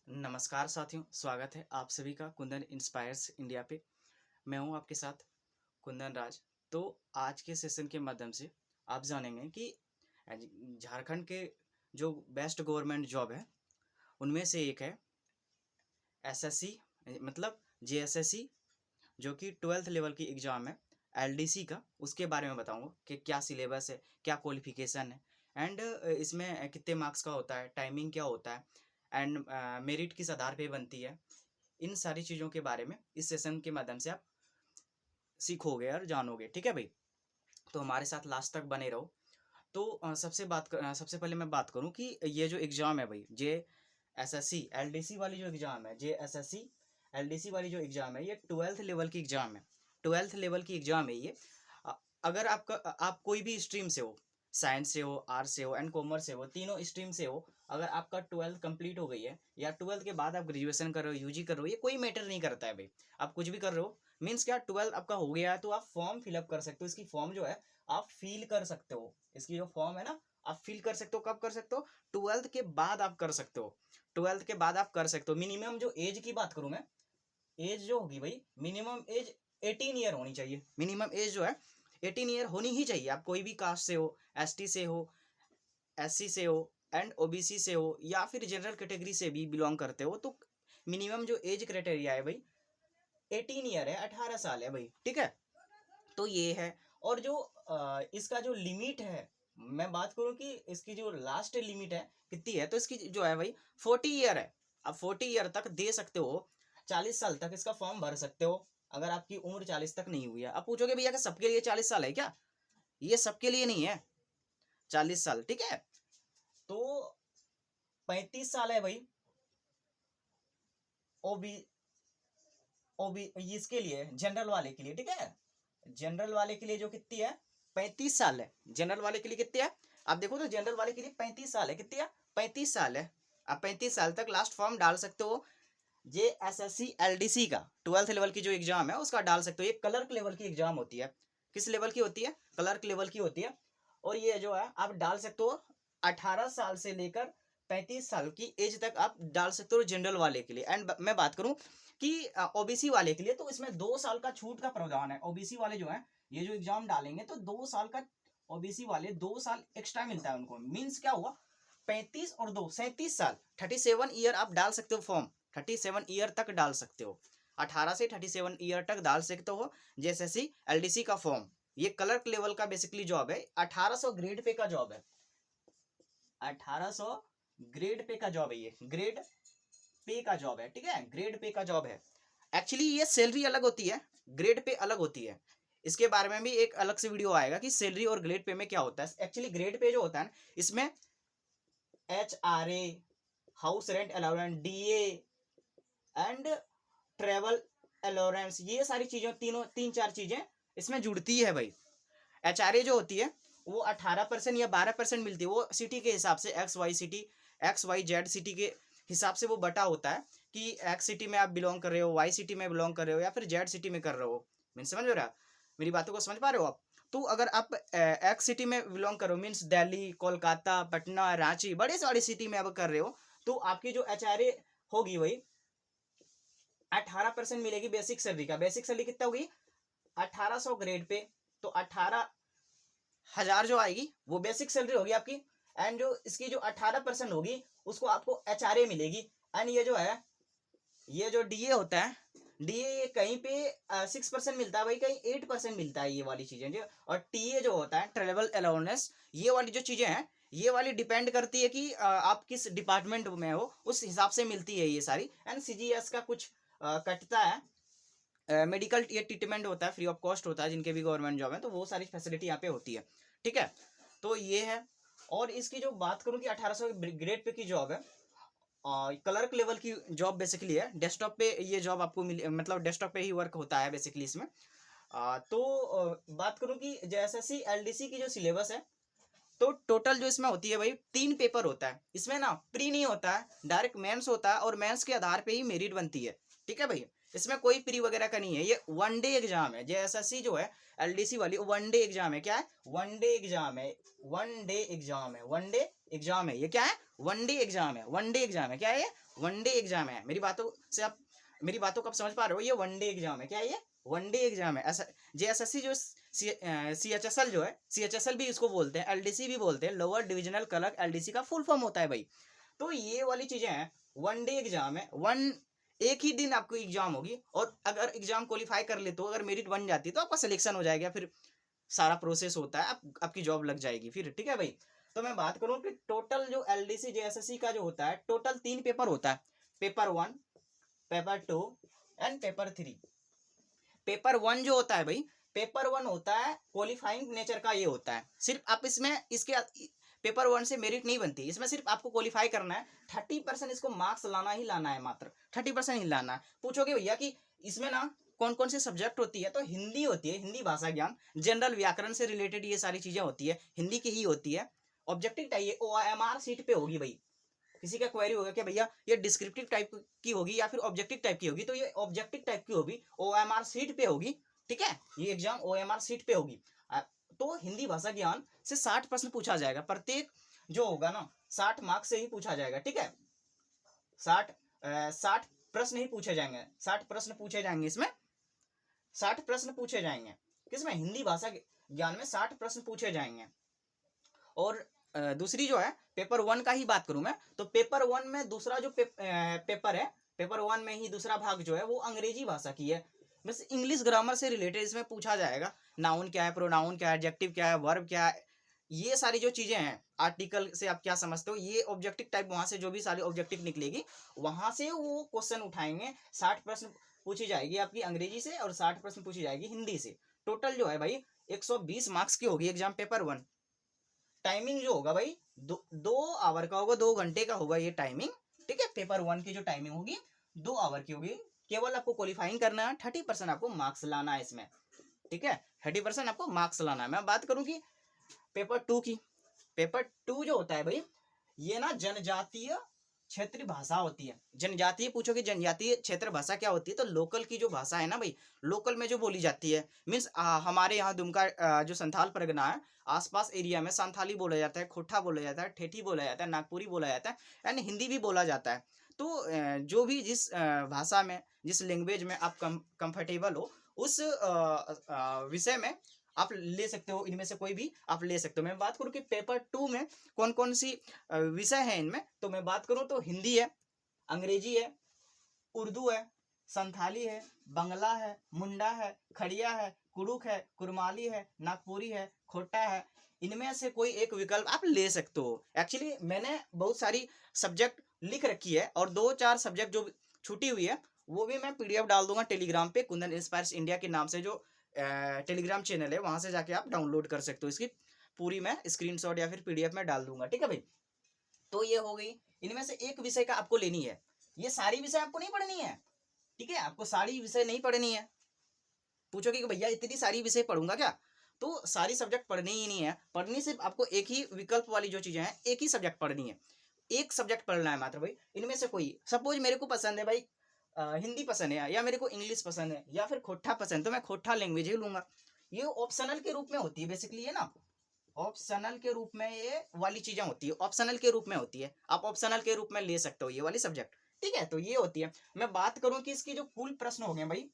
नमस्कार साथियों, स्वागत है आप सभी का कुंदन इंस्पायर्स इंडिया पे। मैं हूं आपके साथ कुंदन राज। तो आज के सेशन के माध्यम से आप जानेंगे कि झारखंड के जो बेस्ट गवर्नमेंट जॉब है उनमें से एक है एसएससी, मतलब जेएसएससी, जो कि 12th लेवल की एग्ज़ाम है। एलडीसी का उसके बारे में बताऊंगा कि क्या सिलेबस है, क्या क्वालिफिकेशन है, एंड इसमें कितने मार्क्स का होता है, टाइमिंग क्या होता है, एंड मेरिट किस आधार पे बनती है। इन सारी चीज़ों के बारे में इस सेशन के माध्यम से आप सीखोगे और जानोगे। ठीक है भाई, तो हमारे साथ लास्ट तक बने रहो। तो सबसे पहले मैं बात करूं कि ये जो एग्ज़ाम है भाई, जे एसएससी एलडीसी वाली जो एग्ज़ाम है, जे एसएससी एलडीसी वाली जो एग्ज़ाम है, ये 12th लेवल की एग्ज़ाम है। 12th लेवल की एग्ज़ाम है ये। अगर आप कोई भी स्ट्रीम से हो, साइंस से हो, आर्ट्स से हो एंड कॉमर्स से हो, तीनों स्ट्रीम से हो, अगर आपका 12th कंप्लीट हो गई है या 12th के बाद आप ग्रेजुएशन कर रहे हो, यूजी कर रहे हो, ये कोई मैटर नहीं करता है भाई। आप कुछ भी कर रहे हो, मीन्स क्या, 12th आपका हो गया है तो आप फॉर्म फिलअप कर सकते हो। इसकी फॉर्म जो है आप फील कर सकते हो। इसकी जो फॉर्म है ना, आप फिल कर सकते हो। कब कर सकते हो? 12th के बाद आप कर सकते हो। 12th के बाद आप कर सकते हो। मिनिमम जो एज की बात करूं मैं, एज जो होगी भाई, मिनिमम एज 18 ईयर होनी चाहिए। मिनिमम एज जो है 18 ईयर होनी ही चाहिए। आप कोई भी कास्ट से हो, एसटी से हो, एससी से हो एंड ओबीसी से हो, या फिर जनरल कैटेगरी से भी बिलोंग करते हो, तो मिनिमम जो एज क्राइटेरिया है भाई 18 ईयर है, 18 साल है भाई। ठीक है, तो ये है। और जो इसका जो लिमिट है, मैं बात करूं कि इसकी जो लास्ट लिमिट है कितनी है, तो इसकी जो है भाई 40 ईयर है। आप 40 ईयर तक दे सकते हो, 40 साल तक इसका फॉर्म भर सकते हो, अगर आपकी उम्र 40 तक नहीं हुई है। आप पूछोगे भैया कि सबके लिए 40 साल है क्या? ये सबके लिए नहीं है 40 साल। ठीक है, तो 35 साल है भाई ओबी ओबी इसके लिए, जनरल वाले के लिए। ठीक है, जनरल वाले के लिए जो कितनी है, 35 साल है। जनरल वाले के लिए कितनी है, आप देखो तो जनरल वाले के लिए 35 साल है। कितनी है? 35 साल है। आप 35 साल तक लास्ट फॉर्म डाल सकते हो। जे एसएससी एलडीसी का 12th लेवल की जो एग्जाम है उसका डाल सकते हो। ये क्लर्क लेवल की एग्जाम होती है। किस लेवल की होती है? क्लर्क लेवल की होती है। और ये जो है आप डाल सकते हो 18 साल से लेकर 35 साल की एज तक आप डाल सकते हो जनरल वाले के लिए। एंड मैं बात करूं कि ओबीसी वाले के लिए, तो इसमें 2 साल का छूट का प्रावधान है। ओबीसी वाले जो है ये जो एग्जाम डालेंगे तो 2 साल का, ओबीसी वाले 2 साल एक्स्ट्रा मिलता है उनको। मीन्स क्या हुआ, 35 और 2 37 साल, 37 ईयर आप डाल सकते हो फॉर्म। 37 ईयर तक डाल सकते हो, 18 से 37 ईयर तक डाल सकते हो जेएसएससी एलडीसी का फॉर्म। ये क्लर्क लेवल का बेसिकली जॉब है। 1800 ग्रेड पे का जॉब है। 1800 ग्रेड पे का जॉब है, ये ग्रेड पे का जॉब है। ठीक है, ग्रेड पे का जॉब है। एक्चुअली ये सैलरी अलग होती है, ग्रेड पे अलग होती है। इसके बारे में भी एक अलग से वीडियो आएगा कि सैलरी और ग्रेड पे में क्या होता है। एक्चुअली ग्रेड पे जो होता है इसमें HRA, house rent allowance, DA and travel allowance, ये सारी चीजें, तीनों 3-4 चीजें इसमें जुड़ती है भाई। HRA जो होती है वो 18% या 12% मिलती है। वो सिटी के हिसाब से, XYZ सिटी के हिसाब से वो बटा होता है कि एक्स सिटी में आप बिलोंग कर रहे हो, वाई सिटी में बिलोंग कर रहे हो, या फिर जेड सिटी में कर रहे हो। मीन समझ रहे हो? मेरी बातों को समझ पा रहे हो आप? तो अगर आप एक्स सिटी में बिलोंग करो, मीन्स दिल्ली, कोलकाता, पटना, रांची, बड़े सारी सिटी में अब कर रहे हो, तो आपकी जो HRA होगी वही 18% मिलेगी बेसिक सैलरी का। बेसिक सैलरी कितना होगी? 1800 ग्रेड पे, तो 18,000 जो आएगी वो बेसिक सैलरी होगी आपकी। एंड जो इसकी जो 18% होगी उसको आपको HRA मिलेगी। एंड ये जो है, ये जो DA होता है, DA कहीं पे 6% मिलता है भाई, कहीं 8% मिलता है, ये वाली चीजें जो। और TA जो होता है, ट्रेवल अलाउंस, ये वाली जो चीजें हैं, ये वाली डिपेंड करती है कि आप किस डिपार्टमेंट में हो, उस हिसाब से मिलती है ये सारी। एंड CGS का कुछ कटता है। मेडिकल ये ट्रीटमेंट होता है, फ्री ऑफ कॉस्ट होता है जिनके भी गवर्नमेंट जॉब है, तो वो सारी फैसिलिटी यहाँ पे होती है। ठीक है, तो ये है। और इसकी जो बात करूँ कि 1800 ग्रेड पे की जॉब है, क्लर्क लेवल की जॉब बेसिकली है। डेस्कटॉप पे ये जॉब आपको मतलब डेस्कटॉप पे ही वर्क होता है बेसिकली इसमें। बात करूँ कि जेएसएससी एलडीसी की जो सिलेबस है, तो टोटल जो इसमें होती है भाई 3 पेपर होता है इसमें ना। प्री नहीं होता है, डायरेक्ट मेंस होता है, और मेंस के आधार पे ही मेरिट बनती है। ठीक है भाई, इसमें कोई प्री वगैरह का नहीं है। ये 1 डे एग्जाम है। जेएसएससी जो है एलडीसी वाली 1 डे एग्जाम है। क्या है? 1 डे एग्जाम है। 1 डे एग्जाम है। 1 डे एग्जाम है, ये क्या है, वनडे एग्जाम है, वनडे एग्जाम है, क्या है ये, वनडे एग्जाम है। मेरी बातों से आप, मेरी बातों को आप समझ पा रहे हो, ये वनडे एग्जाम है, क्या है ये, वनडे एग्जाम है। ऐसा JSSC जो CHSL जो है, CHSL भी इसको बोलते हैं, LDC भी बोलते हैं, लोअर डिविजनल क्लर्क, LDC का फुल फॉर्म होता है भाई। तो ये वाली चीजें हैं, वनडे एग्जाम है, एक ही दिन आपको एग्जाम होगी, और अगर एग्जाम क्वालिफाई कर ले तो अगर मेरिट बन जाती तो आपका सिलेक्शन हो जाएगा, फिर सारा प्रोसेस होता है, आपकी जॉब लग जाएगी फिर, ठीक है भाई। तो मैं बात करूं कि टोटल जो LDC JSSC का जो होता है, टोटल 3 पेपर होता है, paper 1, paper 2 and paper 3। Paper 1 जो होता है भाई, पेपर 1 होता है क्वालिफाइंग नेचर का, ये होता है सिर्फ आप इसमें, इसके पेपर 1 से मेरिट नहीं बनती, इसमें सिर्फ आपको क्वालिफाई करना है, 30% इसको मार्क्स लाना ही लाना है, मात्र 30% ही लाना है। पूछोगे भैया कि इसमें ना कौन कौन सी सब्जेक्ट होती है, तो हिंदी होती है, हिंदी भाषा ज्ञान, जनरल व्याकरण से रिलेटेड ये सारी चीजें होती है, हिंदी की ही होती है। ऑब्जेक्टिव टाइप OMR सीट पे होगी भाई। किसी का क्वेरी होगा कि भैया ये डिस्क्रिप्टिव टाइप की होगी या फिर ऑब्जेक्टिव टाइप की होगी, तो ये ऑब्जेक्टिव टाइप की होगी, OMR सीट पे होगी, ठीक है, ये एग्जाम OMR सीट पे होगी। तो हिंदी भाषा ज्ञान से 60 प्रश्न पूछा जाएगा, प्रत्येक जो होगा ना 60 मार्क्स से ही पूछा जाएगा, ठीक है, 60 प्रश्न ही पूछे जाएंगे, 60 प्रश्न पूछे जाएंगे इसमें, 60 प्रश्न पूछे जाएंगे किसमें, हिंदी भाषा ज्ञान में 60 प्रश्न पूछे जाएंगे। और दूसरी जो है पेपर 1 का ही बात करूं मैं, तो पेपर 1 में दूसरा जो पेपर है, पेपर 1 में ही दूसरा भाग जो है वो अंग्रेजी भाषा की है, बस इंग्लिश ग्रामर से रिलेटेड इसमें पूछा जाएगा, नाउन क्या है, प्रोनाउन क्या है, एडजेक्टिव क्या है, वर्ब क्या है, ये सारी जो चीजें हैं, आर्टिकल से आप क्या समझते हो, ये ऑब्जेक्टिव टाइप, वहां से जो भी सारी ऑब्जेक्टिव निकलेगी वहां से वो क्वेश्चन उठाएंगे, 60 प्रश्न पूछी जाएगी आपकी अंग्रेजी से और 60 प्रश्न पूछी जाएगी हिंदी से। टोटल जो है भाई 120 मार्क्स की होगी एग्जाम पेपर 1। टाइमिंग जो होगा भाई 2 आवर का होगा, 2 घंटे का होगा ये टाइमिंग, ठीक है। पेपर 1 की जो टाइमिंग होगी 2 आवर की होगी, केवल आपको क्वालिफाइंग करना है, 30% आपको मार्क्स लाना है इसमें, ठीक है, 30% आपको मार्क्स लाना है। मैं बात करूं कि पेपर 2 की, पेपर 2 जो होता है भाई, ये ना जनजातीय क्षेत्रीय भाषा होती है। जनजातीय पूछोगे जनजातीय क्षेत्र भाषा क्या होती है, तो लोकल की जो भाषा है ना भाई, लोकल में जो बोली जाती है, मीन्स हमारे यहाँ दुमका जो संथाल परगना है, आसपास एरिया में संथाली बोला जाता है, खोटा बोला जाता है, ठेठी बोला जाता है, नागपुरी बोला जाता है, एंड हिंदी भी बोला जाता है। तो जो भी जिस भाषा में, जिस लैंग्वेज में आप कंफर्टेबल हो, उस विषय में आप ले सकते हो, इनमें से कोई भी आप ले सकते हो। मैं बात करूँ कि पेपर 2 में कौन कौन सी विषय है इनमें, तो मैं बात करूँ तो हिंदी है, अंग्रेजी है, उर्दू है, संथाली है, बंगला है, मुंडा है, खड़िया है, कुड़ुक है, कुरमाली है, नागपुरी है, खोटा है, इनमें से कोई एक विकल्प आप ले सकते हो। एक्चुअली मैंने बहुत सारी सब्जेक्ट लिख रखी है, और 2-4 सब्जेक्ट जो छूटी हुई है वो भी मैं PDF डाल दूंगा टेलीग्राम पे, कुंदन इंस्पायर्स इंडिया के नाम से जो टेलीग्राम चैनल है, वहां से जाके आप डाउनलोड कर सकते हो, इसकी पूरी मैं स्क्रीनशॉट या फिर PDF में डाल दूंगा, ठीक है भाई। तो ये हो गई, इनमें से एक विषय का आपको लेनी है, ये सारी विषय आपको नहीं पढ़नी है, ठीक है, आपको सारी विषय नहीं पढ़नी है। पूछोगे कि भैया इतनी सारी विषय पढ़ूंगा क्या, तो सारी सब्जेक्ट पढ़नी ही नहीं है, पढ़नी सिर्फ आपको एक ही विकल्प वाली जो चीजें हैं, एक ही सब्जेक्ट पढ़नी है, एक सब्जेक्ट पढ़ना है मात्र भाई। इनमें से कोई, सपोज मेरे को पसंद है भाई हिंदी पसंद है, या मेरे को इंग्लिश पसंद है, या फिर खोटा पसंद, तो मैं खोटा लैंग्वेज ही लूंगा। ये ऑप्शनल के रूप में होती है बेसिकली, है ना, ऑप्शनल के रूप में ये वाली चीजें होती है, ऑप्शनल के रूप में होती है, आप ऑप्शनल के रूप में ले सकते हो ये वाली सब्जेक्ट, ठीक है। तो ये होती है। मैं बात करूं कि इसकी जो कुल प्रश्न होंगे भाई,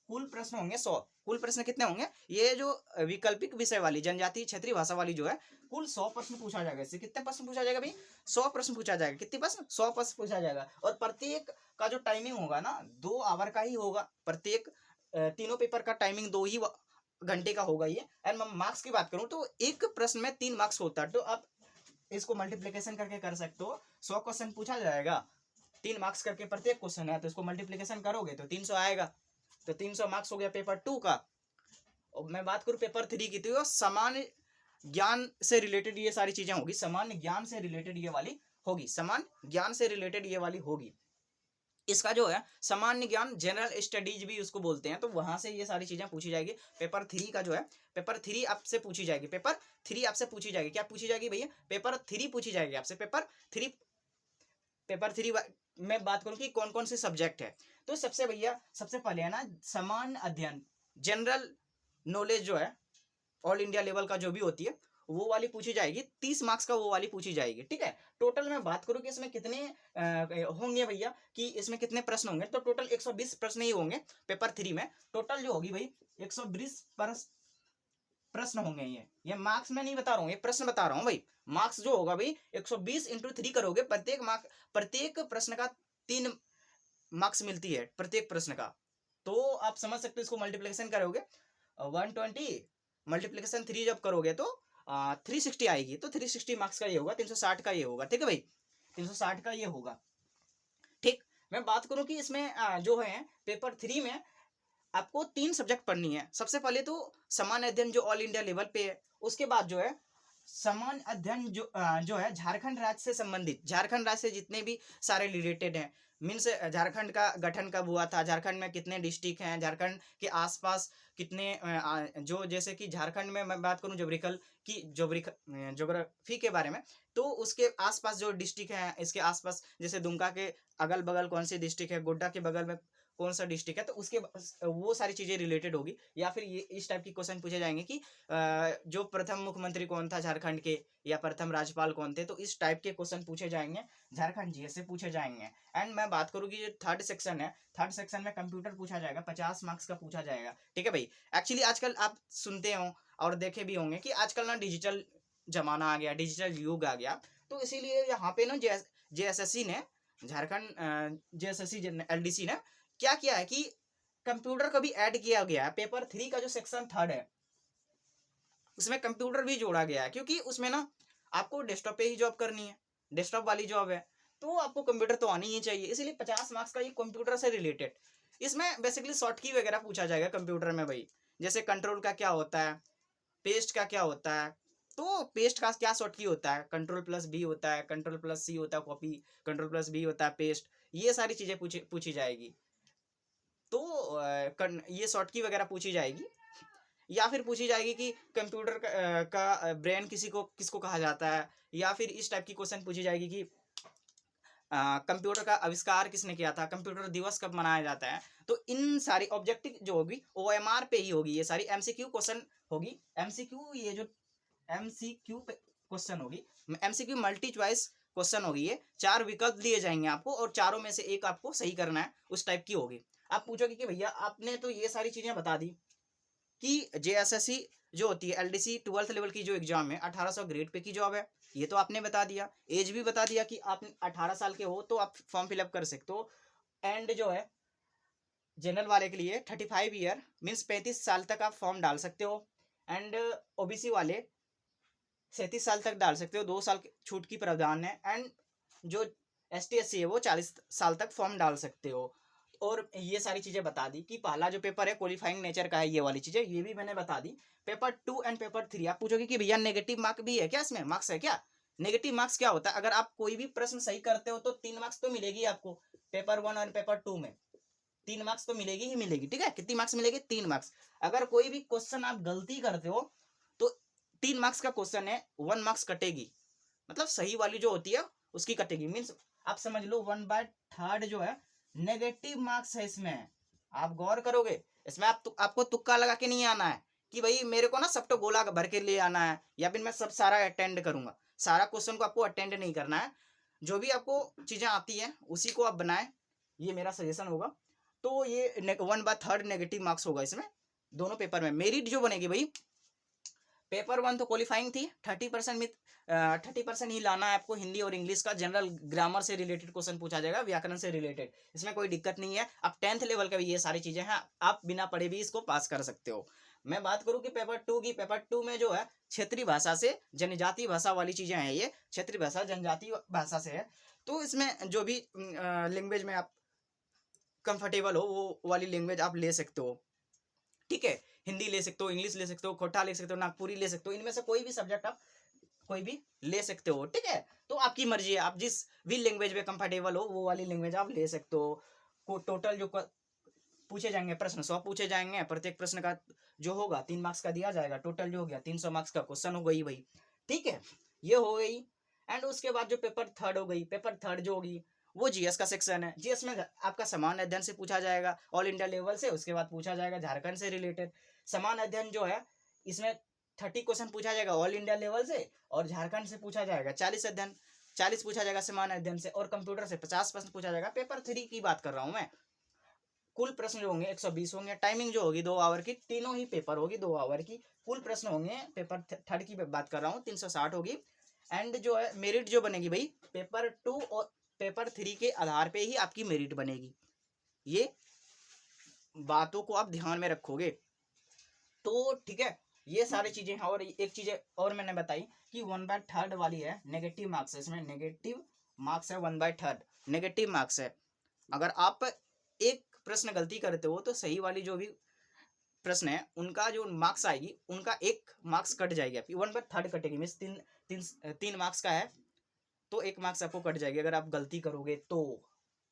कुल प्रश्न होंगे 100। कुल प्रश्न कितने होंगे, ये जो वैकल्पिक विषय वाली जनजातीय क्षेत्रीय भाषा वाली जो है, कुल 100 प्रश्न पूछा जाएगा। इससे कितने प्रश्न पूछा जाएगा भाई, 100 प्रश्न पूछा जाएगा। कितने प्रश्न, 100 प्रश्न पूछा जाएगा। और प्रत्येक का जो टाइमिंग होगा ना 2 आवर का ही होगा, प्रत्येक तीनों पेपर का टाइमिंग 2 ही घंटे का होगा ये। एंड मार्क्स की बात करूं तो एक प्रश्न में 3 मार्क्स होता है, तो आप इसको मल्टीप्लीकेशन करके कर सकते हो। 100 क्वेश्चन पूछा जाएगा, 3 मार्क्स करके प्रत्येक क्वेश्चन है, तो इसको मल्टीप्लीकेशन करोगे तो 300 आएगा, तो 300 मार्क्स हो गया पेपर 2 का। और मैं बात करूं पेपर 3 की, तो सामान्य ज्ञान से रिलेटेड ये सारी चीजें होगी, सामान्य ज्ञान से रिलेटेड ये वाली होगी, सामान्य ज्ञान से रिलेटेड ये वाली होगी। इसका जो है सामान्य ज्ञान, जनरल स्टडीज भी उसको बोलते हैं, तो वहां से ये सारी चीजें पूछी जाएगी। पेपर 3 का जो है, पेपर 3 आपसे पूछी जाएगी, पेपर 3 आपसे पूछी जाएगी। क्या पूछी जाएगी भैया, पेपर 3 पूछी जाएगी आपसे, पेपर 3। पेपर 3 में बात करूं कि कौन कौन से सब्जेक्ट है, तो सबसे भैया सबसे पहले है ना सामान्य अध्ययन, जनरल नॉलेज जो है ऑल इंडिया लेवल का जो भी होती है वो वाली पूछी जाएगी, 30 मार्क्स का वो वाली पूछी जाएगी, ठीक है। टोटल मैं बात करूँ कि इसमें कितने होंगे भैया, कि इसमें कितने प्रश्न होंगे, तो टोटल 120 प्रश्न ही होंगे पेपर 3 में। टोटल जो होगी भाई 120 प्रश्न होंगे। ये मार्क्स मैं नहीं बता रहा हूँ, ये प्रश्न बता रहा हूँ भाई। मार्क्स जो होगा भाई 120 इंटू 3 करोगे, प्रत्येक प्रश्न का 3 मार्क्स मिलती है प्रत्येक प्रश्न का। तो आप समझ सकते हो, इसको मल्टीप्लिकेशन करोगे 120 मल्टीप्लिकेशन 3 जब करोगे तो 360 आएगी, तो 360 मार्क्स का ये होगा, 360 का ये होगा, ठीक है भाई, 360 का ये होगा। ठीक, मैं बात करूं कि इसमें जो है पेपर 3 में आपको 3 सब्जेक्ट पढ़नी है। सबसे पहले तो सामान्य अध्ययन जो ऑल इंडिया लेवल पे है, उसके बाद जो है सामान्य अध्ययन जो है झारखंड राज्य से संबंधित, झारखंड राज्य से जितने भी सारे रिलेटेड हैं, मीन्स झारखंड का गठन कब हुआ था, झारखंड में कितने डिस्ट्रिक्ट हैं, झारखंड के आसपास कितने जो, जैसे कि झारखंड में मैं बात करूं ज्योग्राफी के बारे में, तो उसके आसपास जो डिस्ट्रिक्ट हैं, इसके आसपास जैसे दुमका के अगल बगल कौन सी डिस्ट्रिक्ट है, गोड्डा के बगल में कौन सा डिस्ट्रिक्ट है, तो उसके वो सारी चीजें रिलेटेड होगी। या फिर ये इस टाइप की क्वेश्चन पूछे जाएंगे कि जो प्रथम मुख्यमंत्री कौन था झारखंड के, या प्रथम राज्यपाल कौन थे, तो इस टाइप के क्वेश्चन पूछे जाएंगे, झारखंड जी से पूछे जाएंगे। एंड मैं बात करूँ कि जो थर्ड सेक्शन है, थर्ड सेक्शन में कंप्यूटर पूछा जाएगा, 50 मार्क्स का पूछा जाएगा, ठीक है भाई। एक्चुअली आजकल आप सुनते हो और देखे भी होंगे कि आजकल ना डिजिटल जमाना आ गया, डिजिटल युग आ गया, तो इसीलिए यहाँ पे ना JSSC ने, झारखंड JSSC LDC ने क्या किया है कि कंप्यूटर को भी ऐड किया गया है। पेपर 3 का जो सेक्शन 3 है उसमें कंप्यूटर भी जोड़ा गया है, क्योंकि उसमें ना आपको डेस्कटॉप पे ही जॉब करनी है, डेस्कटॉप वाली जॉब है, तो आपको कंप्यूटर तो आनी ही चाहिए, इसलिए 50 मार्क्स का ये कंप्यूटर से रिलेटेड। इसमें बेसिकली शॉर्ट की वगैरह पूछा जाएगा कंप्यूटर में भाई, जैसे कंट्रोल का क्या होता है, पेस्ट का क्या होता है, तो पेस्ट का क्या शॉर्ट की होता है, कंट्रोल+B होता है, कंट्रोल+C होता है कॉपी, कंट्रोल+B होता है पेस्ट, ये सारी चीजें पूछी जाएगी। तो ये शॉर्ट की वगैरह पूछी जाएगी। या फिर पूछी जाएगी कि कंप्यूटर का ब्रेन किसको कहा जाता है, या फिर इस टाइप की क्वेश्चन पूछी जाएगी कि कंप्यूटर का आविष्कार किसने किया था, कंप्यूटर दिवस कब मनाया जाता है। तो इन सारी ऑब्जेक्टिव जो होगी OMR पे ही होगी, ये सारी MCQ क्वेश्चन होगी। MCQ ये जो MCQ क्वेश्चन होगी, MCQ मल्टी चॉइस क्वेश्चन होगी, ये 4 विकल्प दिए जाएंगे आपको और चारों में से एक आपको सही करना है, उस टाइप की होगी। आप पूछोगे कि भैया आपने तो ये सारी चीजें बता दी कि JSSC जो होती है LDC 12th लेवल की जो एग्जाम है 1800 ग्रेड पे की जॉब है, ये तो आपने बता दिया, एज भी बता दिया कि आप 18 साल के हो तो आप फॉर्म फिलअप कर सकते हो। एंड जो है जनरल वाले के लिए 35 ईयर मीन्स 35 साल तक आप फॉर्म डाल सकते हो। एंड OBC वाले 37 साल तक डाल सकते हो, 2 साल छूट की प्रावधान है। एंड जो ST SC है वो 40 साल तक फॉर्म डाल सकते हो। और ये सारी चीजें बता दी कि पहला जो पेपर है क्वालिफाइंग नेचर का है, ये वाली चीजें ये भी मैंने बता दी। पेपर 2 एंड पेपर 3 आप पूछोगे कि भैया नेगेटिव मार्क भी है क्या, इसमें मार्क्स है क्या। नेगेटिव मार्क्स क्या होता है, अगर आप कोई भी प्रश्न सही करते हो तो 3 मार्क्स तो मिलेगी आपको पेपर 1 और पेपर 2 में, 3 मार्क्स तो मिलेगी ही मिलेगी, ठीक है। कितनी मार्क्स मिलेगी, 3 मार्क्स। अगर कोई भी क्वेश्चन आप गलती करते हो तो 3 मार्क्स का क्वेश्चन है, 1 मार्क्स कटेगी, मतलब सही वाली जो होती है उसकी कटेगी। मीन्स आप समझ लो 1/3 जो है नेगेटिव मार्क्स है इसमें। आप गौर करोगे इसमें आपको तुक्का लगा के नहीं आना है कि भाई मेरे को ना सब तो गोला भर के ले आना है, या फिर मैं सब सारा अटेंड करूंगा। सारा क्वेश्चन को आपको अटेंड नहीं करना है, जो भी आपको चीजें आती है उसी को आप बनाए, ये मेरा सजेशन होगा। तो ये 1/3 नेगेटिव मार्क्स होगा इसमें दोनों पेपर में। मेरिट जो बनेगी भाई, पेपर 1 तो क्वालिफाइंग थी, 30% में 30% ही लाना है आपको। हिंदी और इंग्लिश का जनरल ग्रामर से रिलेटेड क्वेश्चन पूछा जाएगा, व्याकरण से रिलेटेड, इसमें कोई दिक्कत नहीं है। अब 10th लेवल का भी ये सारी चीजें हैं, आप बिना पढ़े भी इसको पास कर सकते हो। मैं बात करूं कि पेपर 2 की, पेपर 2 में जो है क्षेत्रीय भाषा से जनजातीय भाषा वाली चीजें हैं, ये क्षेत्रीय भाषा जनजातीय भाषा से है। तो इसमें जो भी लैंग्वेज में आप कंफर्टेबल हो वो वाली लैंग्वेज आप ले सकते हो, ठीक है। हिंदी ले सकते हो, इंग्लिश ले सकते हो, खोटा ले सकते हो, नागपुरी ले सकते हो, इनमें से कोई भी सब्जेक्ट आप कोई भी ले सकते हो, ठीक है। तो आपकी मर्जी है, आप जिस भी लैंग्वेज में कंफर्टेबल हो वो वाली लैंग्वेज आप ले सकते हो। टोटल जो पूछे जाएंगे प्रश्न 100 पूछे जाएंगे, प्रत्येक प्रश्न का जो होगा 3 मार्क्स का दिया जाएगा, टोटल जो हो गया 300 मार्क्स का क्वेश्चन हो गई भाई, ठीक है। ये हो गई। एंड उसके बाद जो पेपर 3 हो गई, पेपर 3 जो होगी वो GS का सेक्शन है। GS में आपका सामान्य अध्ययन से पूछा जाएगा ऑल इंडिया लेवल से, उसके बाद पूछा जाएगा झारखंड से रिलेटेड। सामान्य अध्ययन जो है इसमें 30 क्वेश्चन पूछा जाएगा ऑल इंडिया लेवल से, और झारखंड से पूछा जाएगा 40 पूछा जाएगा सामान्य अध्ययन से, और कंप्यूटर से 50 प्रश्न पूछा जाएगा। पेपर 3 की बात कर रहा हूँ मैं। कुल प्रश्न जो होंगे 120 होंगे। टाइमिंग जो होगी 2 आवर की, तीनों ही पेपर होगी 2 आवर की। कुल प्रश्न होंगे, पेपर 3 की बात कर रहा हूँ, 360 होगी। एंड जो है मेरिट जो बनेगी भाई, पेपर 2 और पेपर 3 के आधार पे ही आपकी मेरिट बनेगी। ये बातों को आप ध्यान में रखोगे तो ठीक है। ये सारी चीजें हैं। और एक चीज और मैंने बताई कि 1/3 वाली है, नेगेटिव मार्क्स है इसमें, नेगेटिव मार्क्स है 1/3 नेगेटिव मार्क्स है। अगर आप एक प्रश्न गलती करते हो तो सही वाली जो भी प्रश्न है उनका जो मार्क्स आएगी, उनका 1 मार्क्स कट जाएगी आपकी, 1/3 कटेगी। मीन्स 3 मार्क्स का है तो 1 मार्क्स आपको कट जाएगी अगर आप गलती करोगे तो,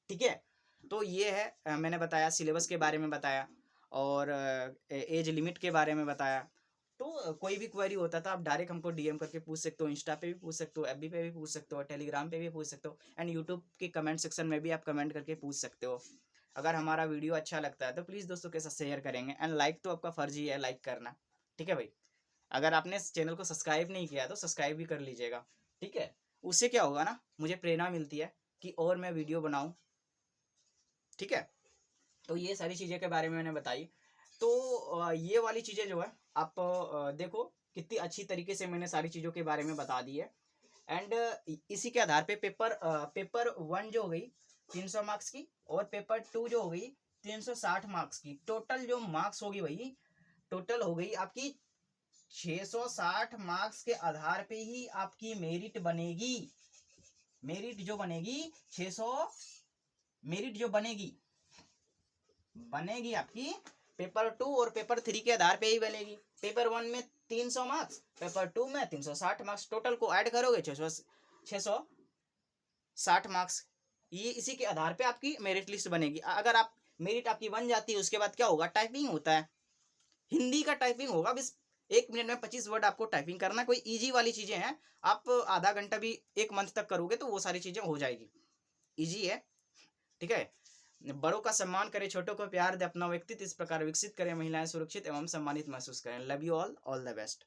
ठीक है। तो ये है, मैंने बताया सिलेबस के बारे में बताया, और एज लिमिट के बारे में बताया। तो कोई भी क्वेरी होता था आप डायरेक्ट हमको डीएम करके पूछ सकते हो, इंस्टा पे भी पूछ सकते हो, एफबी पे भी पूछ सकते हो, टेलीग्राम पे भी पूछ सकते हो, एंड यूट्यूब के कमेंट सेक्शन में भी आप कमेंट करके पूछ सकते हो। अगर हमारा वीडियो अच्छा लगता है तो प्लीज़ दोस्तों के साथ शेयर करेंगे, एंड लाइक तो आपका फर्ज ही है लाइक करना, ठीक है भाई। अगर आपने इस चैनल को सब्सक्राइब नहीं किया तो सब्सक्राइब भी कर लीजिएगा, ठीक है। उससे क्या होगा ना, मुझे प्रेरणा मिलती है कि और मैं वीडियो बनाऊं, ठीक है। तो ये सारी चीज़ें के बारे में मैंने बताई। तो ये वाली चीज़ें जो है आप देखो कितनी अच्छी तरीके से मैंने सारी चीज़ों के बारे में बता दी है। एंड इसी के आधार पे पेपर 1 जो हो गई 300 मार्क्स की, और पेपर 2 जो हो गई 360 मार्क्स की। टोटल जो मार्क्स होगी भाई, टोटल हो गई आपकी 660 मार्क्स के आधार पे ही आपकी मेरिट बनेगी। मेरिट जो बनेगी 600, मेरिट जो बनेगी आपकी पेपर 2 और पेपर 3 के आधार पे ही बनेगी। पेपर 1 में 300 मार्क्स, पेपर 2 में 360 मार्क्स, टोटल को ऐड करोगे 660 मार्क्स। ये इसी के आधार पे आपकी मेरिट लिस्ट बनेगी। अगर आप मेरिट आपकी बन जाती है, उसके बाद क्या होगा, टाइपिंग होता है, हिंदी का टाइपिंग होगा। बस 1 मिनट में 25 वर्ड आपको टाइपिंग करना। कोई ईजी वाली चीजें हैं, आप आधा घंटा भी 1 मंथ तक करोगे तो वो सारी चीजें हो जाएगी, ईजी है, ठीक है। बड़ों का सम्मान करें, छोटों को प्यार दे, अपना व्यक्तित्व इस प्रकार विकसित करें, महिलाएं सुरक्षित एवं सम्मानित महसूस करें। Love you all the best.